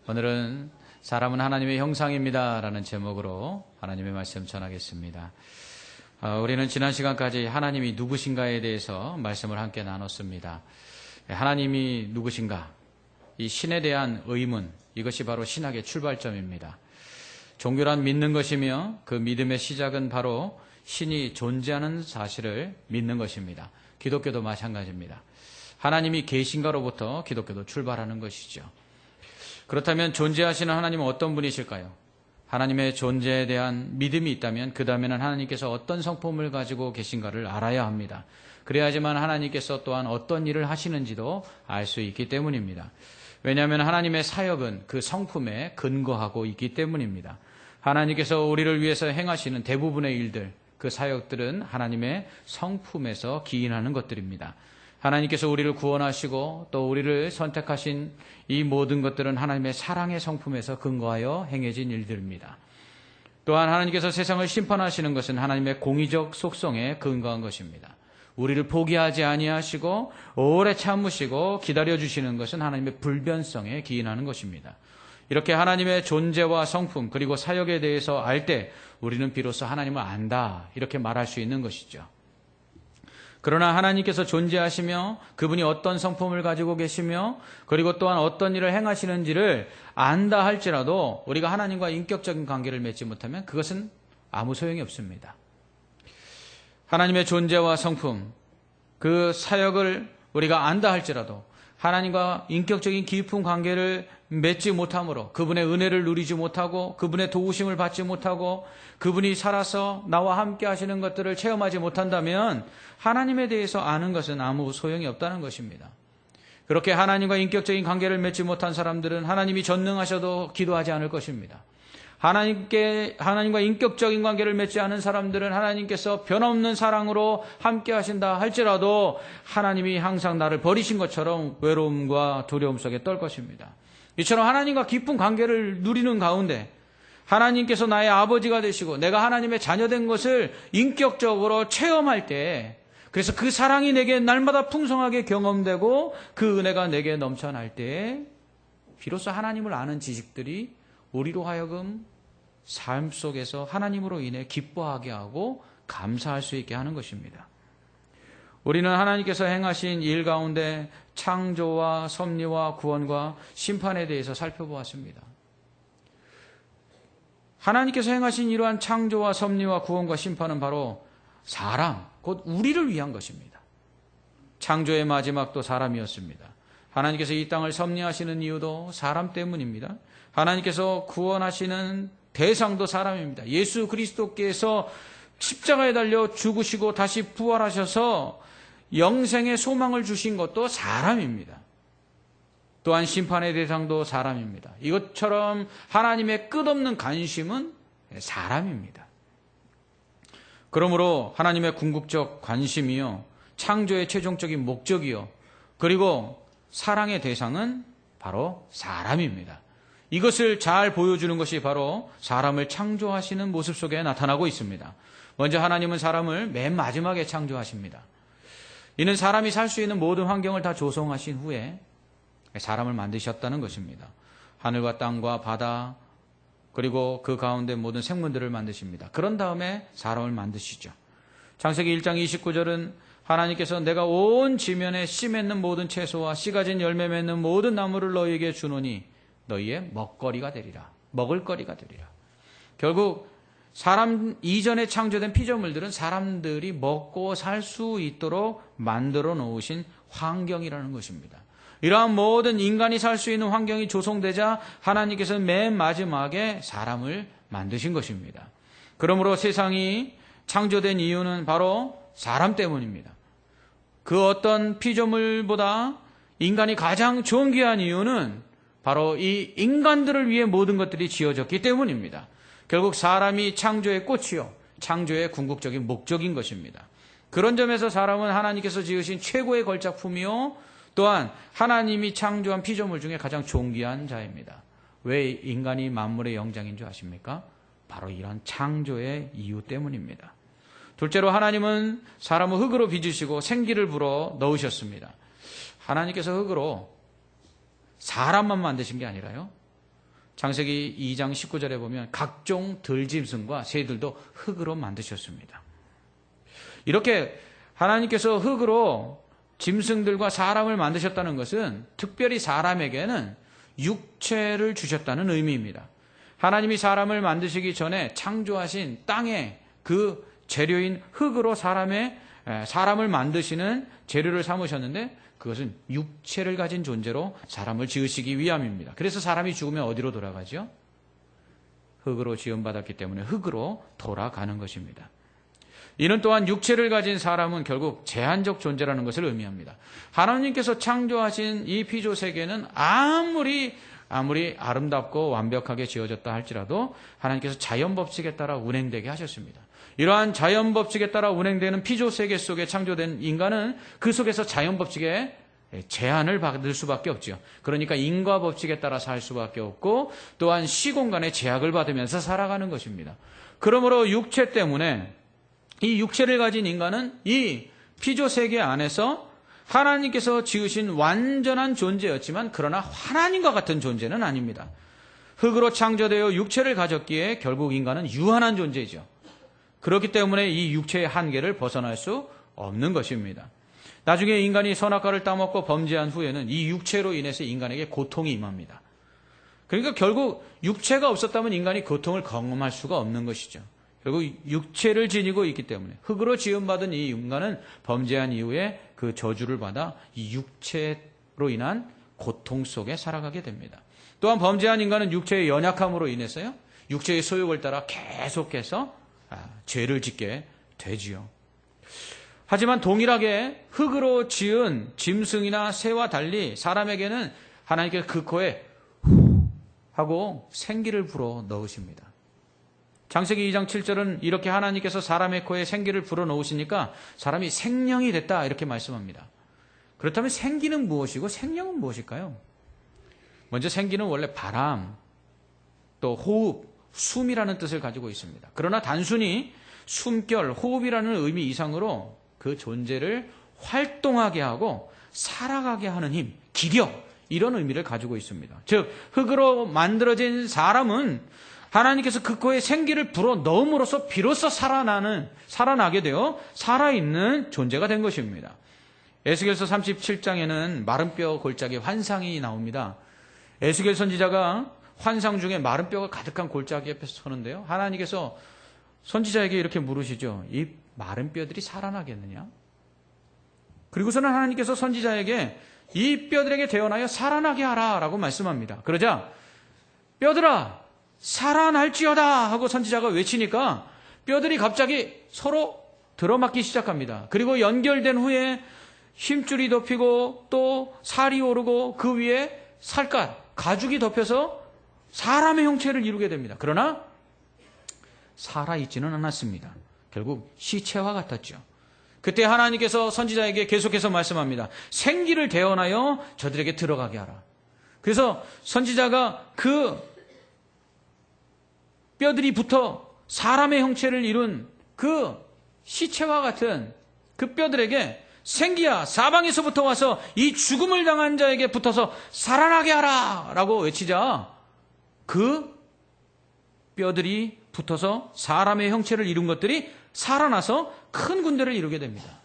오늘은 사람은 하나님의 형상입니다 라는 제목으로 하나님의 말씀 전하겠습니다. 우리는 지난 시간까지 하나님이 누구신가에 대해서 말씀을 함께 나눴습니다. 하나님이 누구신가? 이 신에 대한 의문, 이것이 바로 신학의 출발점입니다. 종교란 믿는 것이며 그 믿음의 시작은 바로 신이 존재하는 사실을 믿는 것입니다. 기독교도 마찬가지입니다. 하나님이 계신가로부터 기독교도 출발하는 것이죠. 그렇다면 존재하시는 하나님은 어떤 분이실까요? 하나님의 존재에 대한 믿음이 있다면 그 다음에는 하나님께서 어떤 성품을 가지고 계신가를 알아야 합니다. 그래야지만 하나님께서 또한 어떤 일을 하시는지도 알 수 있기 때문입니다. 왜냐하면 하나님의 사역은 그 성품에 근거하고 있기 때문입니다. 하나님께서 우리를 위해서 행하시는 대부분의 일들, 그 사역들은 하나님의 성품에서 기인하는 것들입니다. 하나님께서 우리를 구원하시고 또 우리를 선택하신 이 모든 것들은 하나님의 사랑의 성품에서 근거하여 행해진 일들입니다. 또한 하나님께서 세상을 심판하시는 것은 하나님의 공의적 속성에 근거한 것입니다. 우리를 포기하지 아니하시고 오래 참으시고 기다려주시는 것은 하나님의 불변성에 기인하는 것입니다. 이렇게 하나님의 존재와 성품 그리고 사역에 대해서 알 때 우리는 비로소 하나님을 안다 이렇게 말할 수 있는 것이죠. 그러나 하나님께서 존재하시며 그분이 어떤 성품을 가지고 계시며 그리고 또한 어떤 일을 행하시는지를 안다 할지라도 우리가 하나님과 인격적인 관계를 맺지 못하면 그것은 아무 소용이 없습니다. 하나님의 존재와 성품, 그 사역을 우리가 안다 할지라도 하나님과 인격적인 깊은 관계를 맺지 못함으로 그분의 은혜를 누리지 못하고 그분의 도우심을 받지 못하고 그분이 살아서 나와 함께 하시는 것들을 체험하지 못한다면 하나님에 대해서 아는 것은 아무 소용이 없다는 것입니다. 그렇게 하나님과 인격적인 관계를 맺지 못한 사람들은 하나님이 전능하셔도 기도하지 않을 것입니다. 하나님과 인격적인 관계를 맺지 않은 사람들은 하나님께서 변함없는 사랑으로 함께 하신다 할지라도 하나님이 항상 나를 버리신 것처럼 외로움과 두려움 속에 떨 것입니다. 이처럼 하나님과 깊은 관계를 누리는 가운데 하나님께서 나의 아버지가 되시고 내가 하나님의 자녀된 것을 인격적으로 체험할 때 그래서 그 사랑이 내게 날마다 풍성하게 경험되고 그 은혜가 내게 넘쳐날 때 비로소 하나님을 아는 지식들이 우리로 하여금 삶 속에서 하나님으로 인해 기뻐하게 하고 감사할 수 있게 하는 것입니다. 우리는 하나님께서 행하신 일 가운데 창조와 섭리와 구원과 심판에 대해서 살펴보았습니다. 하나님께서 행하신 이러한 창조와 섭리와 구원과 심판은 바로 사람, 곧 우리를 위한 것입니다. 창조의 마지막도 사람이었습니다. 하나님께서 이 땅을 섭리하시는 이유도 사람 때문입니다. 하나님께서 구원하시는 대상도 사람입니다. 예수 그리스도께서 십자가에 달려 죽으시고 다시 부활하셔서 영생의 소망을 주신 것도 사람입니다. 또한 심판의 대상도 사람입니다. 이것처럼 하나님의 끝없는 관심은 사람입니다. 그러므로 하나님의 궁극적 관심이요, 창조의 최종적인 목적이요, 그리고 사랑의 대상은 바로 사람입니다. 이것을 잘 보여주는 것이 바로 사람을 창조하시는 모습 속에 나타나고 있습니다. 먼저 하나님은 사람을 맨 마지막에 창조하십니다. 이는 사람이 살 수 있는 모든 환경을 다 조성하신 후에 사람을 만드셨다는 것입니다. 하늘과 땅과 바다 그리고 그 가운데 모든 생물들을 만드십니다. 그런 다음에 사람을 만드시죠. 창세기 1장 29절은 하나님께서 내가 온 지면에 씨 맺는 모든 채소와 씨 가진 열매 맺는 모든 나무를 너희에게 주노니 너희의 먹거리가 되리라. 먹을거리가 되리라. 결국 사람 이전에 창조된 피조물들은 사람들이 먹고 살 수 있도록 만들어 놓으신 환경이라는 것입니다. 이러한 모든 인간이 살 수 있는 환경이 조성되자 하나님께서는 맨 마지막에 사람을 만드신 것입니다. 그러므로 세상이 창조된 이유는 바로 사람 때문입니다. 그 어떤 피조물보다 인간이 가장 존귀한 이유는 바로 이 인간들을 위해 모든 것들이 지어졌기 때문입니다. 결국 사람이 창조의 꽃이요, 창조의 궁극적인 목적인 것입니다. 그런 점에서 사람은 하나님께서 지으신 최고의 걸작품이요, 또한 하나님이 창조한 피조물 중에 가장 존귀한 자입니다. 왜 인간이 만물의 영장인 줄 아십니까? 바로 이런 창조의 이유 때문입니다. 둘째로 하나님은 사람을 흙으로 빚으시고 생기를 불어 넣으셨습니다. 하나님께서 흙으로 사람만 만드신 게 아니라요, 창세기 2장 19절에 보면 각종 들짐승과 새들도 흙으로 만드셨습니다. 이렇게 하나님께서 흙으로 짐승들과 사람을 만드셨다는 것은 특별히 사람에게는 육체를 주셨다는 의미입니다. 하나님이 사람을 만드시기 전에 창조하신 땅의 그 재료인 흙으로 사람을 만드시는 재료를 삼으셨는데 그것은 육체를 가진 존재로 사람을 지으시기 위함입니다. 그래서 사람이 죽으면 어디로 돌아가죠? 흙으로 지음받았기 때문에 흙으로 돌아가는 것입니다. 이는 또한 육체를 가진 사람은 결국 제한적 존재라는 것을 의미합니다. 하나님께서 창조하신 이 피조 세계는 아무리 아름답고 완벽하게 지어졌다 할지라도 하나님께서 자연 법칙에 따라 운행되게 하셨습니다. 이러한 자연 법칙에 따라 운행되는 피조 세계 속에 창조된 인간은 그 속에서 자연 법칙에 제한을 받을 수밖에 없죠. 그러니까 인과 법칙에 따라 살 수밖에 없고 또한 시공간의 제약을 받으면서 살아가는 것입니다. 그러므로 육체 때문에 이 육체를 가진 인간은 이 피조 세계 안에서 하나님께서 지으신 완전한 존재였지만 그러나 하나님과 같은 존재는 아닙니다. 흙으로 창조되어 육체를 가졌기에 결국 인간은 유한한 존재죠. 그렇기 때문에 이 육체의 한계를 벗어날 수 없는 것입니다. 나중에 인간이 선악과를 따먹고 범죄한 후에는 이 육체로 인해서 인간에게 고통이 임합니다. 그러니까 결국 육체가 없었다면 인간이 고통을 경험할 수가 없는 것이죠. 결국 육체를 지니고 있기 때문에 흙으로 지음받은 이 인간은 범죄한 이후에 그 저주를 받아 이 육체로 인한 고통 속에 살아가게 됩니다. 또한 범죄한 인간은 육체의 연약함으로 인해서요, 육체의 소욕을 따라 계속해서 죄를 짓게 되지요. 하지만 동일하게 흙으로 지은 짐승이나 새와 달리 사람에게는 하나님께서 그 코에 후 하고 생기를 불어 넣으십니다. 창세기 2장 7절은 이렇게 하나님께서 사람의 코에 생기를 불어넣으시니까 사람이 생명이 됐다 이렇게 말씀합니다. 그렇다면 생기는 무엇이고 생명은 무엇일까요? 먼저 생기는 원래 바람, 또 호흡, 숨이라는 뜻을 가지고 있습니다. 그러나 단순히 숨결, 호흡이라는 의미 이상으로 그 존재를 활동하게 하고 살아가게 하는 힘, 기력, 이런 의미를 가지고 있습니다. 즉 흙으로 만들어진 사람은 하나님께서 그 코에 생기를 불어 넣음으로써 비로소 살아나게 되어 살아있는 존재가 된 것입니다. 에스겔서 37장에는 마른 뼈 골짜기 환상이 나옵니다. 에스겔 선지자가 환상 중에 마른 뼈가 가득한 골짜기 옆에 서는데요, 하나님께서 선지자에게 이렇게 물으시죠. 이 마른 뼈들이 살아나겠느냐? 그리고서는 하나님께서 선지자에게 이 뼈들에게 대언하여 살아나게 하라 라고 말씀합니다. 그러자 뼈들아 살아날지어다 하고 선지자가 외치니까 뼈들이 갑자기 서로 들어맞기 시작합니다. 그리고 연결된 후에 힘줄이 덮이고 또 살이 오르고 그 위에 살갗, 가죽이 덮여서 사람의 형체를 이루게 됩니다. 그러나 살아있지는 않았습니다. 결국 시체와 같았죠. 그때 하나님께서 선지자에게 계속해서 말씀합니다. 생기를 대언하여 저들에게 들어가게 하라. 그래서 선지자가 그 뼈들이 붙어 사람의 형체를 이룬 그 시체와 같은 그 뼈들에게 생기야 사방에서부터 와서 이 죽음을 당한 자에게 붙어서 살아나게 하라 라고 외치자 그 뼈들이 붙어서 사람의 형체를 이룬 것들이 살아나서 큰 군대를 이루게 됩니다.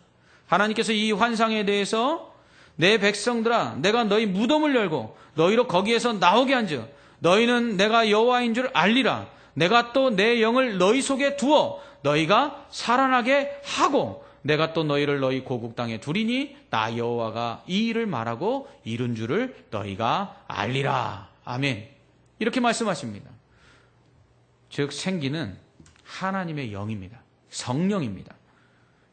하나님께서 이 환상에 대해서 내 백성들아 내가 너희 무덤을 열고 너희로 거기에서 나오게 한즉 너희는 내가 여호와인 줄 알리라. 내가 또 내 영을 너희 속에 두어 너희가 살아나게 하고 내가 또 너희를 너희 고국 땅에 두리니 나 여호와가 이 일을 말하고 이룬 줄을 너희가 알리라. 아멘. 이렇게 말씀하십니다. 즉 생기는 하나님의 영입니다. 성령입니다.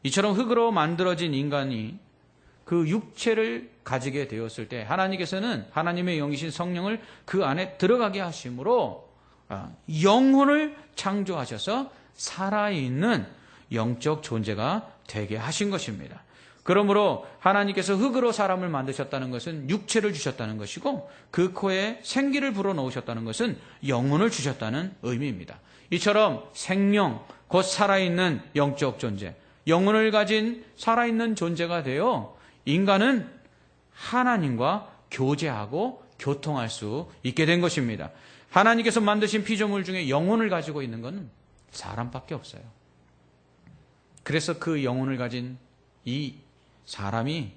이처럼 흙으로 만들어진 인간이 그 육체를 가지게 되었을 때 하나님께서는 하나님의 영이신 성령을 그 안에 들어가게 하심으로 영혼을 창조하셔서 살아있는 영적 존재가 되게 하신 것입니다. 그러므로 하나님께서 흙으로 사람을 만드셨다는 것은 육체를 주셨다는 것이고 그 코에 생기를 불어넣으셨다는 것은 영혼을 주셨다는 의미입니다. 이처럼 생명, 곧 살아있는 영적 존재, 영혼을 가진 살아있는 존재가 되어 인간은 하나님과 교제하고 교통할 수 있게 된 것입니다. 하나님께서 만드신 피조물 중에 영혼을 가지고 있는 건 사람밖에 없어요. 그래서 그 영혼을 가진 이 사람이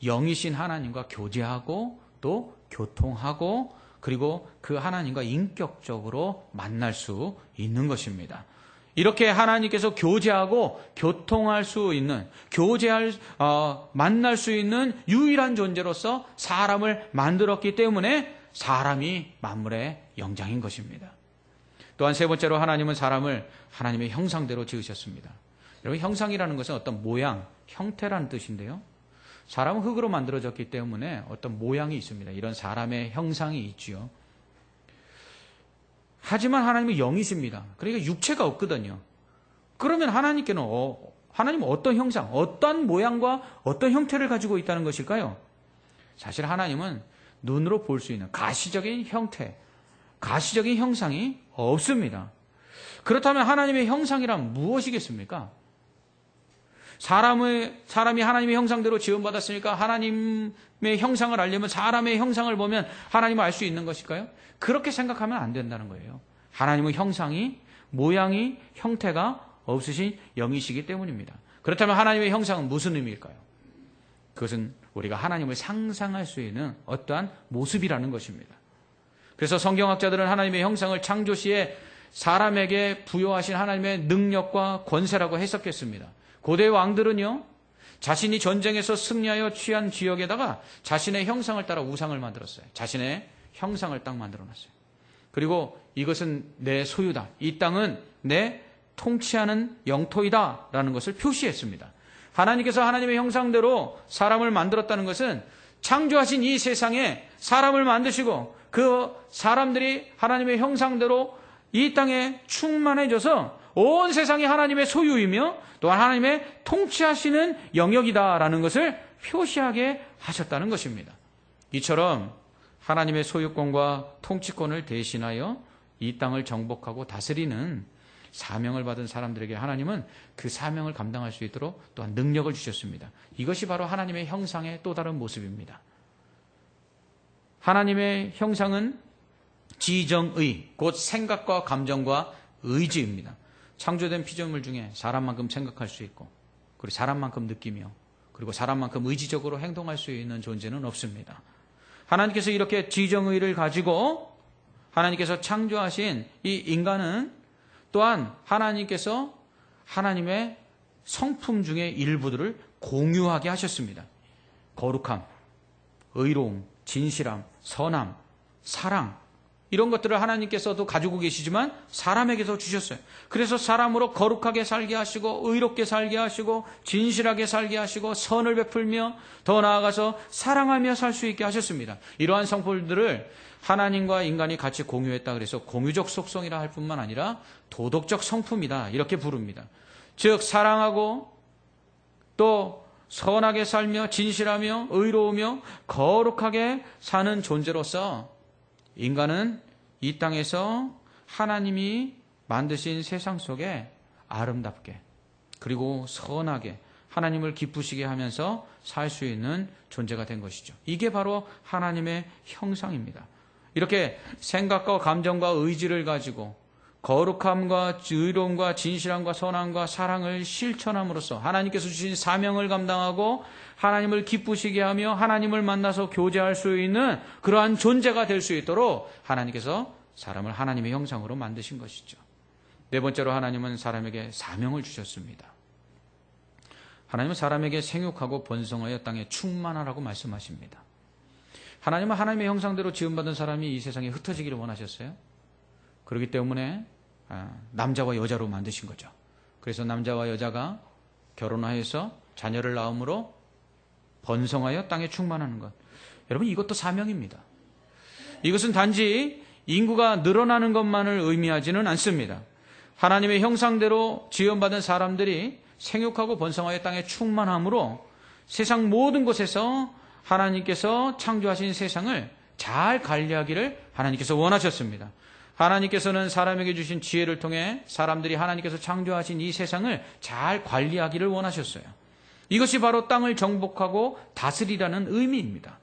영이신 하나님과 교제하고 또 교통하고 그리고 그 하나님과 인격적으로 만날 수 있는 것입니다. 이렇게 하나님께서 교제하고 교통할 수 있는, 만날 수 있는 유일한 존재로서 사람을 만들었기 때문에 사람이 만물의 영장인 것입니다. 또한 세 번째로 하나님은 사람을 하나님의 형상대로 지으셨습니다. 여러분, 형상이라는 것은 어떤 모양, 형태라는 뜻인데요. 사람은 흙으로 만들어졌기 때문에 어떤 모양이 있습니다. 이런 사람의 형상이 있지요. 하지만 하나님은 영이십니다. 그러니까 육체가 없거든요. 그러면 하나님은 어떤 형상, 어떤 모양과 어떤 형태를 가지고 있다는 것일까요? 사실 하나님은 눈으로 볼 수 있는 가시적인 형태, 가시적인 형상이 없습니다. 그렇다면 하나님의 형상이란 무엇이겠습니까? 사람이 하나님의 형상대로 지음받았으니까 하나님의 형상을 알려면 사람의 형상을 보면 하나님을 알 수 있는 것일까요? 그렇게 생각하면 안 된다는 거예요. 하나님은 형상이, 모양이, 형태가 없으신 영이시기 때문입니다. 그렇다면 하나님의 형상은 무슨 의미일까요? 그것은 우리가 하나님을 상상할 수 있는 어떠한 모습이라는 것입니다. 그래서 성경학자들은 하나님의 형상을 창조 시에 사람에게 부여하신 하나님의 능력과 권세라고 해석했습니다. 고대 왕들은요, 자신이 전쟁에서 승리하여 취한 지역에다가 자신의 형상을 따라 우상을 만들었어요. 자신의 형상을 딱 만들어놨어요. 그리고 이것은 내 소유다. 이 땅은 내 통치하는 영토이다. 라는 것을 표시했습니다. 하나님께서 하나님의 형상대로 사람을 만들었다는 것은 창조하신 이 세상에 사람을 만드시고 그 사람들이 하나님의 형상대로 이 땅에 충만해져서 온 세상이 하나님의 소유이며 또한 하나님의 통치하시는 영역이다라는 것을 표시하게 하셨다는 것입니다. 이처럼 하나님의 소유권과 통치권을 대신하여 이 땅을 정복하고 다스리는 사명을 받은 사람들에게 하나님은 그 사명을 감당할 수 있도록 또한 능력을 주셨습니다. 이것이 바로 하나님의 형상의 또 다른 모습입니다. 하나님의 형상은 지정의, 곧 생각과 감정과 의지입니다. 창조된 피조물 중에 사람만큼 생각할 수 있고 그리고 사람만큼 느끼며 그리고 사람만큼 의지적으로 행동할 수 있는 존재는 없습니다. 하나님께서 이렇게 지정의를 가지고 하나님께서 창조하신 이 인간은 또한 하나님께서 하나님의 성품 중의 일부들을 공유하게 하셨습니다. 거룩함, 의로움, 진실함, 선함, 사랑, 이런 것들을 하나님께서도 가지고 계시지만 사람에게도 주셨어요. 그래서 사람으로 거룩하게 살게 하시고 의롭게 살게 하시고 진실하게 살게 하시고 선을 베풀며 더 나아가서 사랑하며 살 수 있게 하셨습니다. 이러한 성품들을 하나님과 인간이 같이 공유했다 그래서 공유적 속성이라 할 뿐만 아니라 도덕적 성품이다 이렇게 부릅니다. 즉 사랑하고 또 선하게 살며 진실하며 의로우며 거룩하게 사는 존재로서 인간은 이 땅에서 하나님이 만드신 세상 속에 아름답게 그리고 선하게 하나님을 기쁘시게 하면서 살 수 있는 존재가 된 것이죠. 이게 바로 하나님의 형상입니다. 이렇게 생각과 감정과 의지를 가지고 거룩함과 의로움과 진실함과 선함과 사랑을 실천함으로써 하나님께서 주신 사명을 감당하고 하나님을 기쁘시게 하며 하나님을 만나서 교제할 수 있는 그러한 존재가 될 수 있도록 하나님께서 사람을 하나님의 형상으로 만드신 것이죠. 네 번째로 하나님은 사람에게 사명을 주셨습니다. 하나님은 사람에게 생육하고 번성하여 땅에 충만하라고 말씀하십니다. 하나님은 하나님의 형상대로 지음받은 사람이 이 세상에 흩어지기를 원하셨어요. 그렇기 때문에 남자와 여자로 만드신 거죠. 그래서 남자와 여자가 결혼하여서 자녀를 낳음으로 번성하여 땅에 충만하는 것. 여러분 이것도 사명입니다. 이것은 단지 인구가 늘어나는 것만을 의미하지는 않습니다. 하나님의 형상대로 지음받은 사람들이 생육하고 번성하여 땅에 충만함으로 세상 모든 곳에서 하나님께서 창조하신 세상을 잘 관리하기를 하나님께서 원하셨습니다. 하나님께서는 사람에게 주신 지혜를 통해 사람들이 하나님께서 창조하신 이 세상을 잘 관리하기를 원하셨어요. 이것이 바로 땅을 정복하고 다스리라는 의미입니다.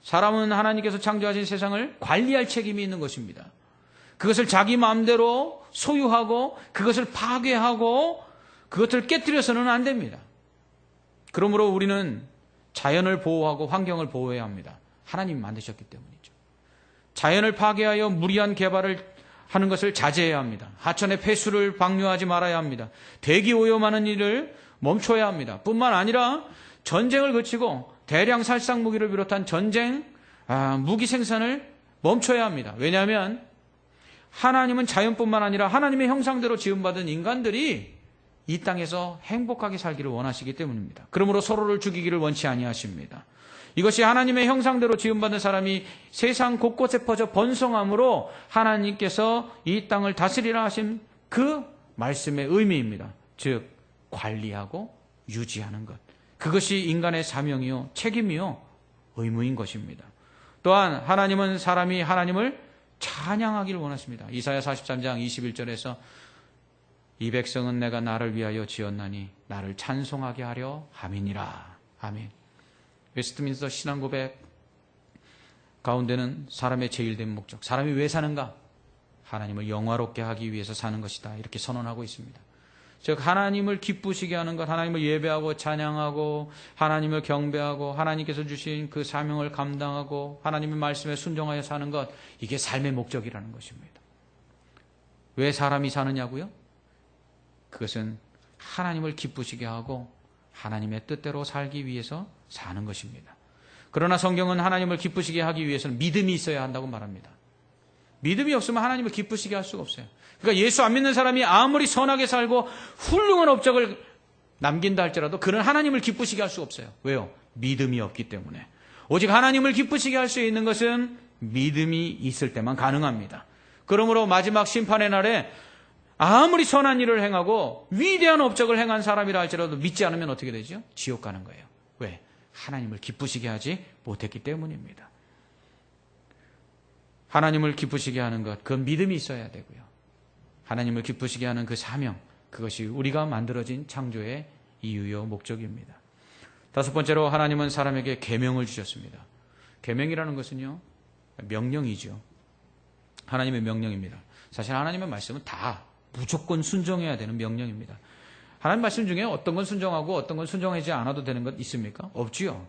사람은 하나님께서 창조하신 세상을 관리할 책임이 있는 것입니다. 그것을 자기 마음대로 소유하고 그것을 파괴하고 그것을 깨뜨려서는 안 됩니다. 그러므로 우리는 자연을 보호하고 환경을 보호해야 합니다. 하나님이 만드셨기 때문이죠. 자연을 파괴하여 무리한 개발을 하는 것을 자제해야 합니다. 하천의 폐수를 방류하지 말아야 합니다. 대기 오염하는 일을 멈춰야 합니다. 뿐만 아니라 전쟁을 그치고 대량 살상 무기를 비롯한 전쟁, 무기 생산을 멈춰야 합니다. 왜냐하면 하나님은 자연뿐만 아니라 하나님의 형상대로 지음받은 인간들이 이 땅에서 행복하게 살기를 원하시기 때문입니다. 그러므로 서로를 죽이기를 원치 아니하십니다. 이것이 하나님의 형상대로 지음받은 사람이 세상 곳곳에 퍼져 번성함으로 하나님께서 이 땅을 다스리라 하신 그 말씀의 의미입니다. 즉 관리하고 유지하는 것. 그것이 인간의 사명이요 책임이요 의무인 것입니다. 또한 하나님은 사람이 하나님을 찬양하기를 원하십니다. 이사야 43장 21절에서 이 백성은 내가 나를 위하여 지었나니 나를 찬송하게 하려 함이니라. 아멘. 웨스트민스터 신앙고백 가운데는 사람의 제일된 목적, 사람이 왜 사는가? 하나님을 영화롭게 하기 위해서 사는 것이다. 이렇게 선언하고 있습니다. 즉 하나님을 기쁘시게 하는 것, 하나님을 예배하고 찬양하고 하나님을 경배하고 하나님께서 주신 그 사명을 감당하고 하나님의 말씀에 순종하여 사는 것, 이게 삶의 목적이라는 것입니다. 왜 사람이 사느냐고요? 그것은 하나님을 기쁘시게 하고 하나님의 뜻대로 살기 위해서 사는 것입니다. 그러나 성경은 하나님을 기쁘시게 하기 위해서는 믿음이 있어야 한다고 말합니다. 믿음이 없으면 하나님을 기쁘시게 할 수가 없어요. 그러니까 예수 안 믿는 사람이 아무리 선하게 살고 훌륭한 업적을 남긴다 할지라도 그는 하나님을 기쁘시게 할 수가 없어요. 왜요? 믿음이 없기 때문에. 오직 하나님을 기쁘시게 할 수 있는 것은 믿음이 있을 때만 가능합니다. 그러므로 마지막 심판의 날에 아무리 선한 일을 행하고 위대한 업적을 행한 사람이라 할지라도 믿지 않으면 어떻게 되죠? 지옥 가는 거예요. 왜? 하나님을 기쁘시게 하지 못했기 때문입니다. 하나님을 기쁘시게 하는 것, 그건 믿음이 있어야 되고요. 하나님을 기쁘시게 하는 그 사명, 그것이 우리가 만들어진 창조의 이유요 목적입니다. 다섯 번째로 하나님은 사람에게 계명을 주셨습니다. 계명이라는 것은요, 명령이죠. 하나님의 명령입니다. 사실 하나님의 말씀은 다 무조건 순종해야 되는 명령입니다. 하나님 말씀 중에 어떤 건 순종하고 어떤 건 순종하지 않아도 되는 것 있습니까? 없지요.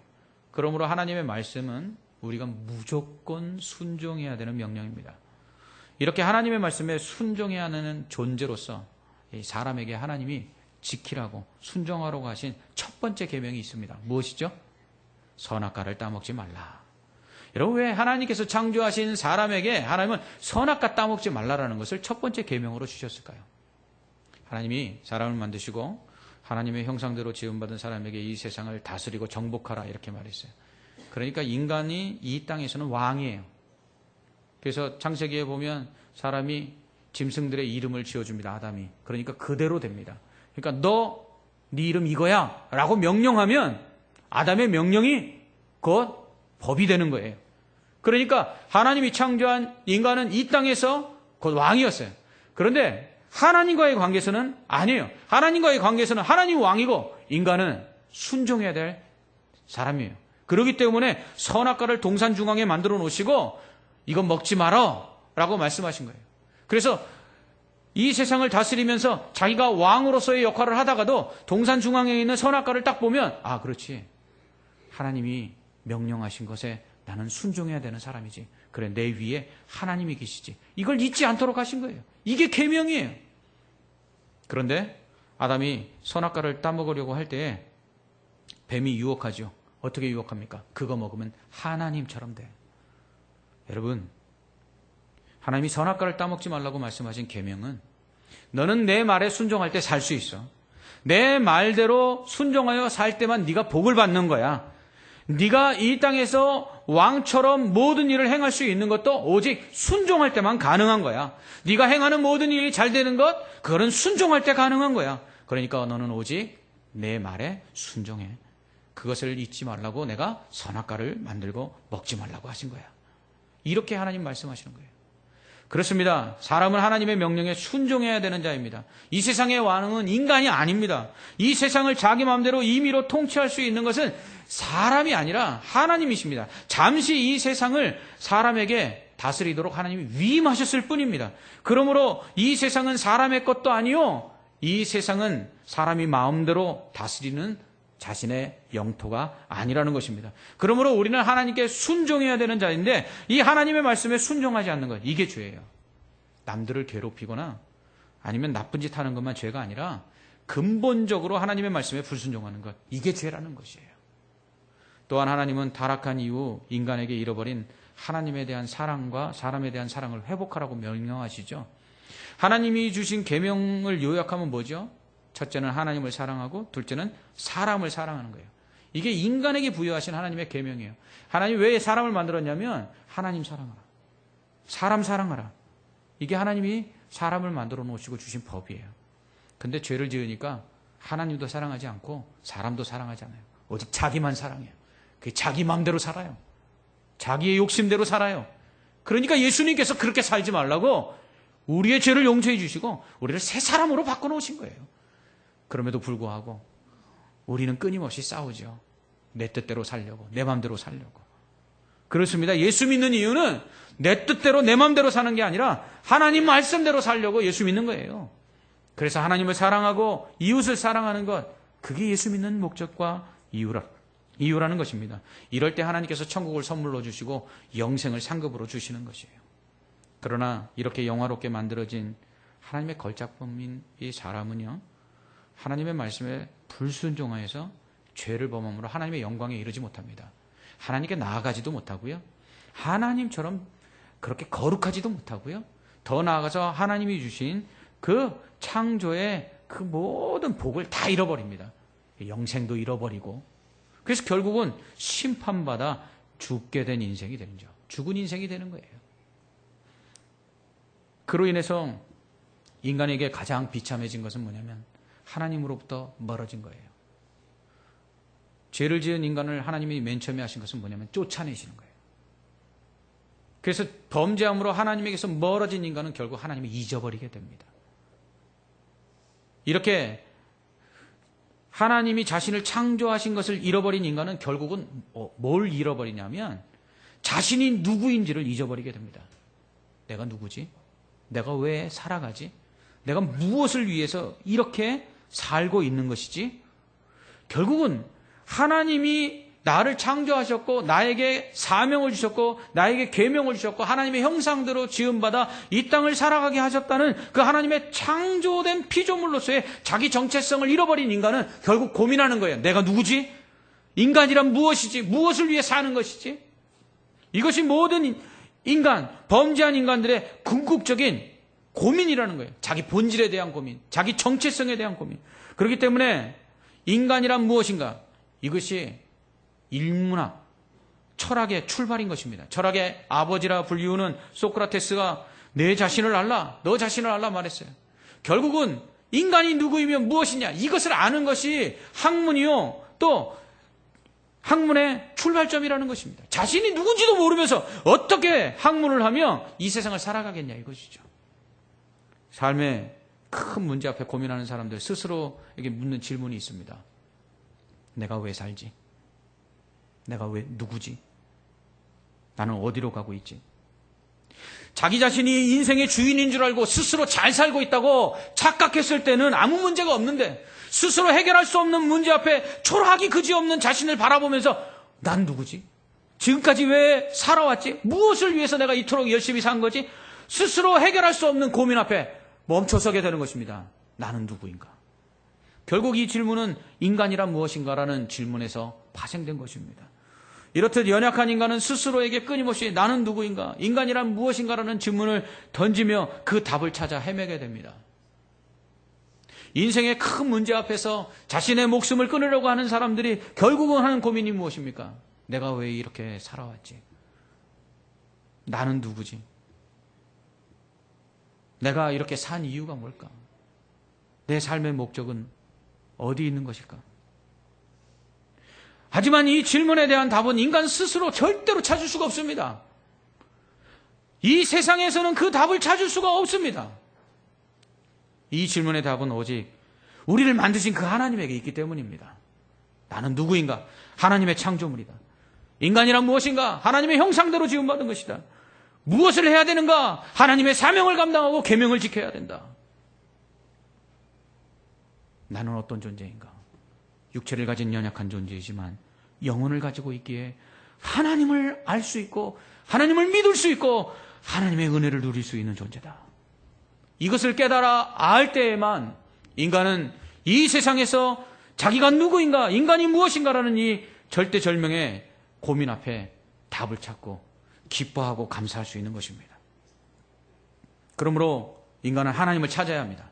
그러므로 하나님의 말씀은 우리가 무조건 순종해야 되는 명령입니다. 이렇게 하나님의 말씀에 순종해야 하는 존재로서 사람에게 하나님이 지키라고 순종하라고 하신 첫 번째 계명이 있습니다. 무엇이죠? 선악과를 따먹지 말라. 여러분, 왜 하나님께서 창조하신 사람에게 하나님은 선악과 따먹지 말라라는 것을 첫 번째 계명으로 주셨을까요? 하나님이 사람을 만드시고 하나님의 형상대로 지음받은 사람에게 이 세상을 다스리고 정복하라 이렇게 말했어요. 그러니까 인간이 이 땅에서는 왕이에요. 그래서 창세기에 보면 사람이 짐승들의 이름을 지어줍니다. 아담이. 그러니까 그대로 됩니다. 그러니까 네 이름 이거야 라고 명령하면 아담의 명령이 곧 법이 되는 거예요. 그러니까 하나님이 창조한 인간은 이 땅에서 곧 왕이었어요. 그런데 하나님과의 관계에서는 아니에요. 하나님과의 관계에서는 하나님 왕이고 인간은 순종해야 될 사람이에요. 그렇기 때문에 선악과를 동산 중앙에 만들어 놓으시고 이건 먹지 마라 라고 말씀하신 거예요. 그래서 이 세상을 다스리면서 자기가 왕으로서의 역할을 하다가도 동산 중앙에 있는 선악과를 딱 보면 그렇지. 하나님이 명령하신 것에 나는 순종해야 되는 사람이지. 그래, 내 위에 하나님이 계시지. 이걸 잊지 않도록 하신 거예요. 이게 계명이에요. 그런데 아담이 선악과를 따먹으려고 할 때에 뱀이 유혹하죠. 어떻게 유혹합니까? 그거 먹으면 하나님처럼 돼. 여러분, 하나님이 선악과를 따먹지 말라고 말씀하신 계명은 너는 내 말에 순종할 때 살 수 있어. 내 말대로 순종하여 살 때만 네가 복을 받는 거야. 네가 이 땅에서 왕처럼 모든 일을 행할 수 있는 것도 오직 순종할 때만 가능한 거야. 네가 행하는 모든 일이 잘 되는 것, 그거는 순종할 때 가능한 거야. 그러니까 너는 오직 내 말에 순종해. 그것을 잊지 말라고 내가 선악과를 만들고 먹지 말라고 하신 거야. 이렇게 하나님 말씀하시는 거예요. 그렇습니다. 사람은 하나님의 명령에 순종해야 되는 자입니다. 이 세상의 왕은 인간이 아닙니다. 이 세상을 자기 마음대로 임의로 통치할 수 있는 것은 사람이 아니라 하나님이십니다. 잠시 이 세상을 사람에게 다스리도록 하나님이 위임하셨을 뿐입니다. 그러므로 이 세상은 사람의 것도 아니요, 이 세상은 사람이 마음대로 다스리는 자신의 영토가 아니라는 것입니다. 그러므로 우리는 하나님께 순종해야 되는 자인데 이 하나님의 말씀에 순종하지 않는 것, 이게 죄예요. 남들을 괴롭히거나 아니면 나쁜 짓 하는 것만 죄가 아니라 근본적으로 하나님의 말씀에 불순종하는 것, 이게 죄라는 것이에요. 또한 하나님은 타락한 이후 인간에게 잃어버린 하나님에 대한 사랑과 사람에 대한 사랑을 회복하라고 명령하시죠. 하나님이 주신 계명을 요약하면 뭐죠? 첫째는 하나님을 사랑하고 둘째는 사람을 사랑하는 거예요. 이게 인간에게 부여하신 하나님의 계명이에요. 하나님 왜 사람을 만들었냐면 하나님 사랑하라, 사람 사랑하라. 이게 하나님이 사람을 만들어 놓으시고 주신 법이에요. 근데 죄를 지으니까 하나님도 사랑하지 않고 사람도 사랑하지 않아요. 오직 자기만 사랑해요. 그게 자기 마음대로 살아요. 자기의 욕심대로 살아요. 그러니까 예수님께서 그렇게 살지 말라고 우리의 죄를 용서해 주시고 우리를 새 사람으로 바꿔놓으신 거예요. 그럼에도 불구하고 우리는 끊임없이 싸우죠. 내 뜻대로 살려고, 내 마음대로 살려고. 그렇습니다. 예수 믿는 이유는 내 뜻대로 내 마음대로 사는 게 아니라 하나님 말씀대로 살려고 예수 믿는 거예요. 그래서 하나님을 사랑하고 이웃을 사랑하는 것, 그게 예수 믿는 목적과 이유라는 것입니다. 이럴 때 하나님께서 천국을 선물로 주시고 영생을 상급으로 주시는 것이에요. 그러나 이렇게 영화롭게 만들어진 하나님의 걸작품인 이 사람은요, 하나님의 말씀에 불순종하여서 죄를 범함으로 하나님의 영광에 이르지 못합니다. 하나님께 나아가지도 못하고요, 하나님처럼 그렇게 거룩하지도 못하고요, 더 나아가서 하나님이 주신 그 창조의 그 모든 복을 다 잃어버립니다. 영생도 잃어버리고, 그래서 결국은 심판받아 죽게 된 인생이 되는 거죠. 죽은 인생이 되는 거예요. 그로 인해서 인간에게 가장 비참해진 것은 뭐냐면 하나님으로부터 멀어진 거예요. 죄를 지은 인간을 하나님이 맨 처음에 하신 것은 뭐냐면 쫓아내시는 거예요. 그래서 범죄함으로 하나님에게서 멀어진 인간은 결국 하나님을 잊어버리게 됩니다. 이렇게 하나님이 자신을 창조하신 것을 잃어버린 인간은 결국은 뭘 잃어버리냐면 자신이 누구인지를 잊어버리게 됩니다. 내가 누구지? 내가 왜 살아가지? 내가 무엇을 위해서 이렇게 살고 있는 것이지? 결국은 하나님이 나를 창조하셨고 나에게 사명을 주셨고 나에게 계명을 주셨고 하나님의 형상대로 지음받아 이 땅을 살아가게 하셨다는 그 하나님의 창조된 피조물로서의 자기 정체성을 잃어버린 인간은 결국 고민하는 거예요. 내가 누구지? 인간이란 무엇이지? 무엇을 위해 사는 것이지? 이것이 모든 인간, 범죄한 인간들의 궁극적인 고민이라는 거예요. 자기 본질에 대한 고민, 자기 정체성에 대한 고민. 그렇기 때문에 인간이란 무엇인가? 이것이 인문학, 철학의 출발인 것입니다. 철학의 아버지라 불리우는 소크라테스가 내 자신을 알라, 너 자신을 알라 말했어요. 결국은 인간이 누구이면 무엇이냐, 이것을 아는 것이 학문이요, 또 학문의 출발점이라는 것입니다. 자신이 누군지도 모르면서 어떻게 학문을 하며 이 세상을 살아가겠냐, 이것이죠. 삶의 큰 문제 앞에 고민하는 사람들 스스로에게 묻는 질문이 있습니다. 내가 왜 살지? 내가 왜 누구지? 나는 어디로 가고 있지? 자기 자신이 인생의 주인인 줄 알고 스스로 잘 살고 있다고 착각했을 때는 아무 문제가 없는데 스스로 해결할 수 없는 문제 앞에 초라하기 그지없는 자신을 바라보면서 난 누구지? 지금까지 왜 살아왔지? 무엇을 위해서 내가 이토록 열심히 산 거지? 스스로 해결할 수 없는 고민 앞에 멈춰서게 되는 것입니다. 나는 누구인가? 결국 이 질문은 인간이란 무엇인가라는 질문에서 파생된 것입니다. 이렇듯 연약한 인간은 스스로에게 끊임없이 나는 누구인가, 인간이란 무엇인가라는 질문을 던지며 그 답을 찾아 헤매게 됩니다. 인생의 큰 문제 앞에서 자신의 목숨을 끊으려고 하는 사람들이 결국은 하는 고민이 무엇입니까? 내가 왜 이렇게 살아왔지? 나는 누구지? 내가 이렇게 산 이유가 뭘까? 내 삶의 목적은 어디 있는 것일까? 하지만 이 질문에 대한 답은 인간 스스로 절대로 찾을 수가 없습니다. 이 세상에서는 그 답을 찾을 수가 없습니다. 이 질문의 답은 오직 우리를 만드신 그 하나님에게 있기 때문입니다. 나는 누구인가? 하나님의 창조물이다. 인간이란 무엇인가? 하나님의 형상대로 지음받은 것이다. 무엇을 해야 되는가? 하나님의 사명을 감당하고 계명을 지켜야 된다. 나는 어떤 존재인가? 육체를 가진 연약한 존재이지만 영혼을 가지고 있기에 하나님을 알 수 있고 하나님을 믿을 수 있고 하나님의 은혜를 누릴 수 있는 존재다. 이것을 깨달아 알 때에만 인간은 이 세상에서 자기가 누구인가, 인간이 무엇인가라는 이 절대절명의 고민 앞에 답을 찾고 기뻐하고 감사할 수 있는 것입니다. 그러므로 인간은 하나님을 찾아야 합니다.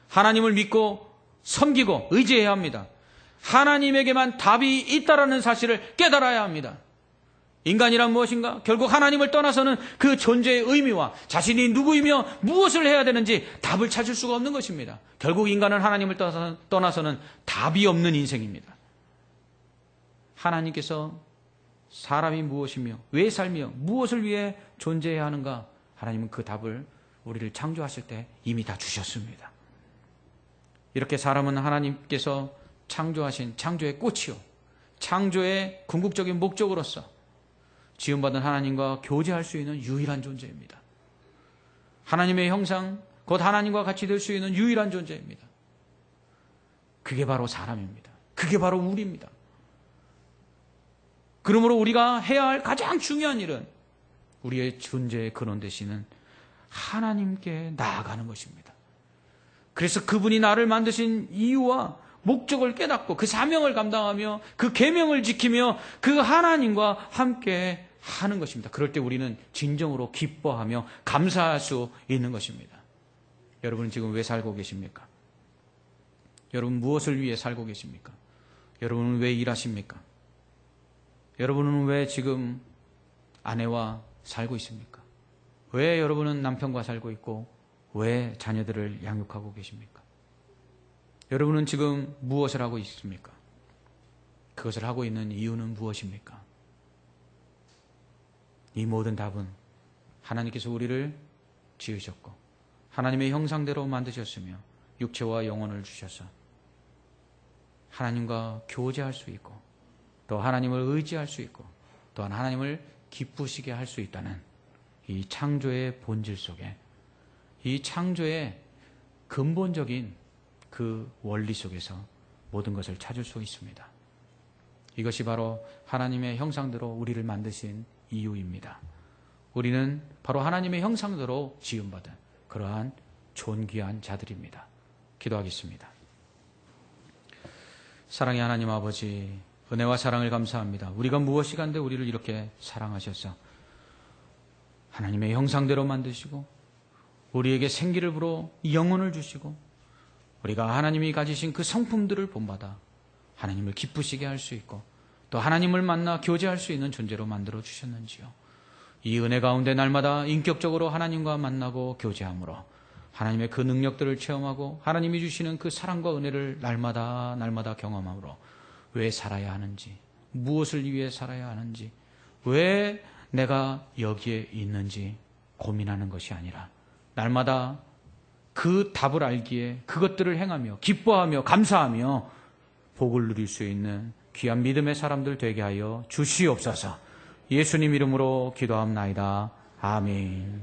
하나님을 믿고 섬기고 의지해야 합니다. 하나님에게만 답이 있다라는 사실을 깨달아야 합니다. 인간이란 무엇인가? 결국 하나님을 떠나서는 그 존재의 의미와 자신이 누구이며 무엇을 해야 되는지 답을 찾을 수가 없는 것입니다. 결국 인간은 하나님을 떠나서는 답이 없는 인생입니다. 하나님께서 사람이 무엇이며 왜 살며 무엇을 위해 존재해야 하는가? 하나님은 그 답을 우리를 창조하실 때 이미 다 주셨습니다. 이렇게 사람은 하나님께서 창조하신 창조의 꽃이요, 창조의 궁극적인 목적으로서 지음받은 하나님과 교제할 수 있는 유일한 존재입니다. 하나님의 형상, 곧 하나님과 같이 될 수 있는 유일한 존재입니다. 그게 바로 사람입니다. 그게 바로 우리입니다. 그러므로 우리가 해야 할 가장 중요한 일은 우리의 존재의 근원 되시는 하나님께 나아가는 것입니다. 그래서 그분이 나를 만드신 이유와 목적을 깨닫고 그 사명을 감당하며 그 계명을 지키며 그 하나님과 함께 하는 것입니다. 그럴 때 우리는 진정으로 기뻐하며 감사할 수 있는 것입니다. 여러분은 지금 왜 살고 계십니까? 여러분 무엇을 위해 살고 계십니까? 여러분은 왜 일하십니까? 여러분은 왜 지금 아내와 살고 있습니까? 왜 여러분은 남편과 살고 있고 왜 자녀들을 양육하고 계십니까? 여러분은 지금 무엇을 하고 있습니까? 그것을 하고 있는 이유는 무엇입니까? 이 모든 답은 하나님께서 우리를 지으셨고 하나님의 형상대로 만드셨으며 육체와 영혼을 주셔서 하나님과 교제할 수 있고 또 하나님을 의지할 수 있고 또한 하나님을 기쁘시게 할 수 있다는 이 창조의 본질 속에 이 창조의 근본적인 그 원리 속에서 모든 것을 찾을 수 있습니다. 이것이 바로 하나님의 형상대로 우리를 만드신 이유입니다. 우리는 바로 하나님의 형상대로 지음받은 그러한 존귀한 자들입니다. 기도하겠습니다. 사랑의 하나님 아버지, 은혜와 사랑을 감사합니다. 우리가 무엇이 간데 우리를 이렇게 사랑하셔서 하나님의 형상대로 만드시고 우리에게 생기를 불어 영혼을 주시고 우리가 하나님이 가지신 그 성품들을 본받아 하나님을 기쁘시게 할 수 있고 또 하나님을 만나 교제할 수 있는 존재로 만들어 주셨는지요. 이 은혜 가운데 날마다 인격적으로 하나님과 만나고 교제함으로 하나님의 그 능력들을 체험하고 하나님이 주시는 그 사랑과 은혜를 날마다 경험함으로 왜 살아야 하는지, 무엇을 위해 살아야 하는지, 왜 내가 여기에 있는지 고민하는 것이 아니라 날마다 그 답을 알기에 그것들을 행하며 기뻐하며 감사하며 복을 누릴 수 있는 귀한 믿음의 사람들 되게 하여 주시옵소서. 예수님 이름으로 기도합나이다. 아멘.